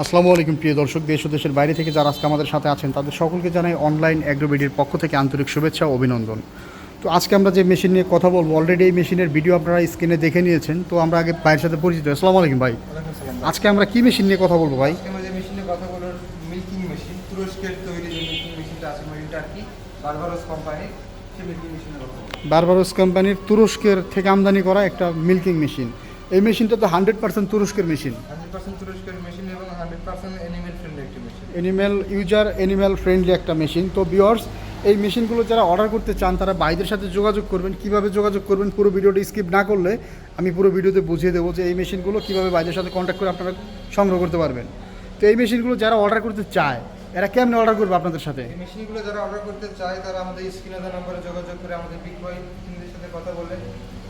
আসসালামু আলাইকুম প্রিয় দর্শক, দেশ ও দেশের বাইরে থেকে যারা আজকে আমাদের সাথে আছেন তাদের সকলকে জানাই অনলাইন অ্যাগ্রোবিডির পক্ষ থেকে আন্তরিক শুভেচ্ছা ও অভিনন্দন। তো আজকে আমরা যে মেশিন নিয়ে কথা বলবো, অলরেডি এই মেশিনের ভিডিও আপনারা স্ক্রিনে দেখে নিয়েছেন। তো আমরা আগে ভাইয়ের সাথে পরিচিত। আসসালামু আলাইকুম ভাই। আজকে আমরা কি মেশিন নিয়ে কথা বলবো ভাই? আজকে আমরা যে মেশিনের কথা বলবো, মিল্কিং মেশিন, তুরস্কের তৈরি যে মিল্কিং মেশিনটা আছে, মেশিনটা আর কি বারবারোস কোম্পানির, সেই মিল্কিং মেশিনের কথা বলবো। বারবারোস কোম্পানির তুরস্কের থেকে আমদানি করা একটা মিল্কিং মেশিন। এই মেশিনটা তো 100% তুরস্কের মেশিন, 100% তুরস্কের মেশিন এবং 100% অ্যানিমেল ফ্রেন্ডলি একটি মেশিন। অ্যানিম্যাল ফ্রেন্ডলি একটা মেশিন। তো ভিউয়ার্স, এই মেশিনগুলো যারা অর্ডার করতে চান তারা ভাইদের সাথে যোগাযোগ করবেন। কিভাবে যোগাযোগ করবেন পুরো ভিডিওটি স্কিপ না করলে আমি পুরো ভিডিওতে বুঝিয়ে দেবো যে এই মেশিনগুলো কীভাবে ভাইদের সাথে কন্ট্যাক্ট করে আপনারা সংগ্রহ করতে পারবেন। তো এই মেশিনগুলো যারা অর্ডার করতে চায় এরা কেমনে অর্ডার করবে আপনাদের সাথে? এই মেশিনগুলো যারা অর্ডার করতে চায় তারা আমাদের স্ক্রিনে দেওয়া নম্বরে যোগাযোগ করে আমাদের বিগ বয় টিমদের সাথে কথা বলে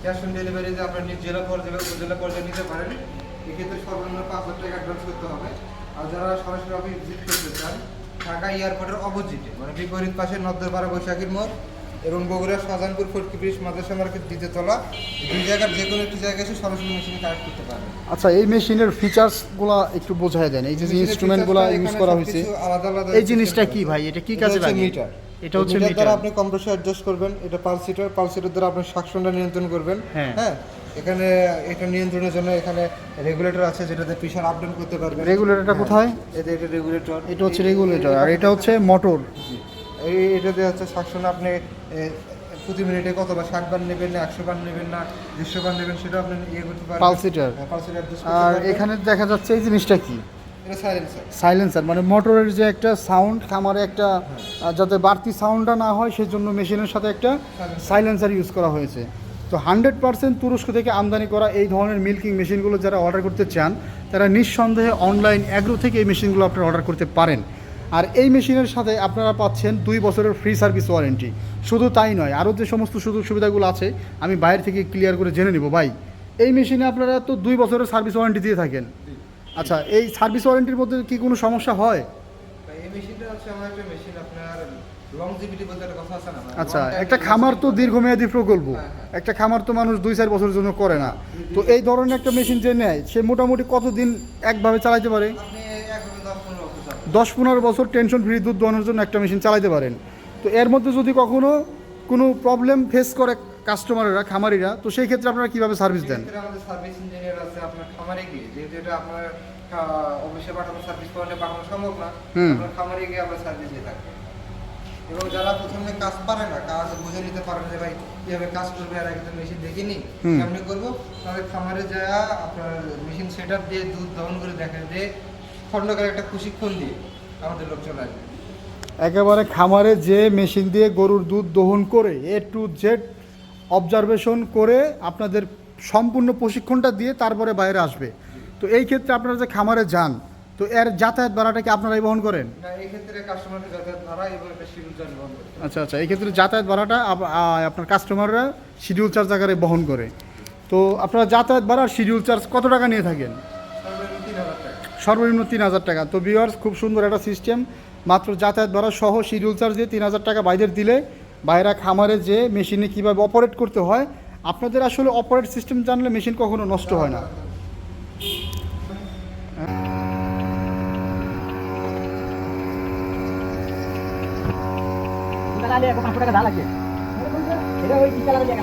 ক্যাশ অন ডেলিভারিতে আপনার নিজ জেলা পর্যায়ে উপজেলা পর্যায়ে নিতে পারেন। এক্ষেত্রে সর্বনিম্ন 5,000 টাকা অ্যাডভান্স করতে হবে। আর যারা সরাসরি অফিস ভিজিট করতে চান, ঢাকা এয়ারপোর্টের অপোজিটে মানে বিপরীত পাশে নদ্দরপাড়া বৈশাখীর মোড় এবং বগুড়া শাহজাহানপুর ফোর্ট ব্রিজ মাদ্রাসা মার্কেট দ্বিতীয়তলা, দুই জায়গার যে কোনো একটি জায়গায় এসে সরাসরি মেশিনে কানেক্ট করতে পারবেন। আচ্ছা, এই মেশিনের ফিচার্সগুলো একটু বোঝায় দেন। এই যে ইনস্ট্রুমেন্টগুলো ইউজ করা হয়েছে, আলাদা আলাদা এই জিনিসটা কি ভাই? এটা কি কাজে লাগে? মিটার। এটা হচ্ছে মিটার মিটার দ্বারা আপনি কম্প্রেসার অ্যাডজাস্ট করবেন। এটা পালসিটার দ্বারা আপনি শাকসনটা নিয়ন্ত্রণ করবেন। হ্যাঁ, এখানে এটা নিয়ন্ত্রণের জন্য এখানে রেগুলেটর আছে যেটাতে প্রেসার আপ ডাউন করতে পারবেন। রেগুলেটরটা কোথায়? এটা রেগুলেটর, এটা হচ্ছে রেগুলেটর, আর এটা হচ্ছে মোটর। এটাতে হচ্ছে শাকসন আপনি প্রতি মিনিটে কত বা 60 বার নেবেন না 100 বার নেবেন না 150 বার নেবেন সেটা আপনি ইয়ে করতে পারবেন। পালসিটার। আর এখানে দেখা যাচ্ছে এই জিনিসটা কি? এটা সাইলেন্সার। সাইলেন্সার মানে মোটরের যে একটা সাউন্ড, খামারে একটা যাতে বাড়তি সাউন্ডটা না হয় সেজন্য মেশিনের সাথে একটা সাইলেন্সার ইউজ করা হয়েছে। তো 100% তুরস্ক থেকে আমদানি করা এই ধরনের মিল্কিং মেশিনগুলো যারা অর্ডার করতে চান তারা নিঃসন্দেহে অনলাইন অ্যাগ্রো থেকে এই মেশিনগুলো আপনারা অর্ডার করতে পারেন। আর এই মেশিনের সাথে আপনারা পাচ্ছেন 2 বছরের ফ্রি সার্ভিস ওয়ারেন্টি। শুধু তাই নয়, আরও যে সমস্ত সুযোগ সুবিধাগুলো আছে আমি বাইরে থেকে ক্লিয়ার করে জেনে নিব। ভাই, এই মেশিনে আপনারা তো 2 বছরের সার্ভিস ওয়ারেন্টি দিয়ে থাকেন। আচ্ছা, এই সার্ভিস ওয়ারেন্টির মধ্যে কি কোনো সমস্যা হয়? এই মেশিনটা হচ্ছে আমার একটা মেশিন, আপনার লংজিভিটি বলতে একটা কথা আছে না? আচ্ছা, একটা খামার তো দীর্ঘমেয়াদী প্রকল্প। একটা খামার তো মানুষ 2-4 বছরের জন্য করে না। তো এই ধরনের একটা মেশিন যে নেয় সে মোটামুটি কতদিন একভাবে চালাতে পারে? আপনি একভাবে 10-15 বছর যাবেন। 10-15 বছর টেনশন ফ্রি দুধ দোহানোর জন্য একটা মেশিন চালাতে পারেন। তো এর মধ্যে যদি কখনো কোনো প্রবলেম ফেস করে কাস্টমাররা, খামারিরা, তো সেই ক্ষেত্রে আপনারা কীভাবে সার্ভিস দেন? এক্ষেত্রে আমাদের সার্ভিস ইঞ্জিনিয়ার আছে আপনার খামারে গিয়ে, যেহেতু এটা আপনার অফিসে পাঠানো সার্ভিস পয়েন্টে পাঠানো সম্ভব না, আপনার খামারে গিয়ে আমরা সার্ভিস দিয়ে থাকি। এবং যারা প্রথমে কাজ পারে না, কাজ বুঝে নিতে পারে না যে ভাই কীভাবে কাজ করবে, আর আগে তো মেশিন দেখিনি কেমনি করবো, তাদের খামারে যাওয়া আপনার মেশিন সেট আপ দিয়ে দুধ দহন করে দেখা দিয়ে খণ্ডকার একটা প্রশিক্ষণ দিয়ে আমাদের লোক চলে আসবে। একেবারে খামারে যে মেশিন দিয়ে গরুর দুধ দহন করে A to Z অবজারভেশন করে আপনাদের সম্পূর্ণ প্রশিক্ষণটা দিয়ে তারপরে বাইরে আসবে। তো এই ক্ষেত্রে আপনারা যে খামারে যান, তো এর যাতায়াত ভাড়াটা কি আপনারাই বহন করেন? না, এই ক্ষেত্রে কাস্টমারকে যাতায়াত ভাড়া এবং একটা শিডিউল চার্জ বহন করে। আচ্ছা আচ্ছা, এই ক্ষেত্রে যাতায়াত ভাড়াটা আপনার কাস্টমাররা শিডিউল চার্জ আকারে বহন করে। তো আপনারা যাতায়াত ভাড়া আর শিডিউল চার্জ কত টাকা নিয়ে থাকেন? সর্বনিম্ন 3,000 টাকা। সর্বনিম্ন 3,000 টাকা। তো ভিউয়ার্স, খুব সুন্দর একটা সিস্টেম। মাত্র যাতায়াত ভাড়া সহ শিডিউল চার্জ দিয়ে 3,000 টাকা বাইদের দিলে বাইরা খামারে যে মেশিনে কীভাবে অপারেট করতে হয়, আপনাদের আসলে অপারেট সিস্টেম জানলে মেশিন কখনো নষ্ট হয় না। টাকা 500 টাকা দা লাগে এটা ওই 30 টাকা দিয়ে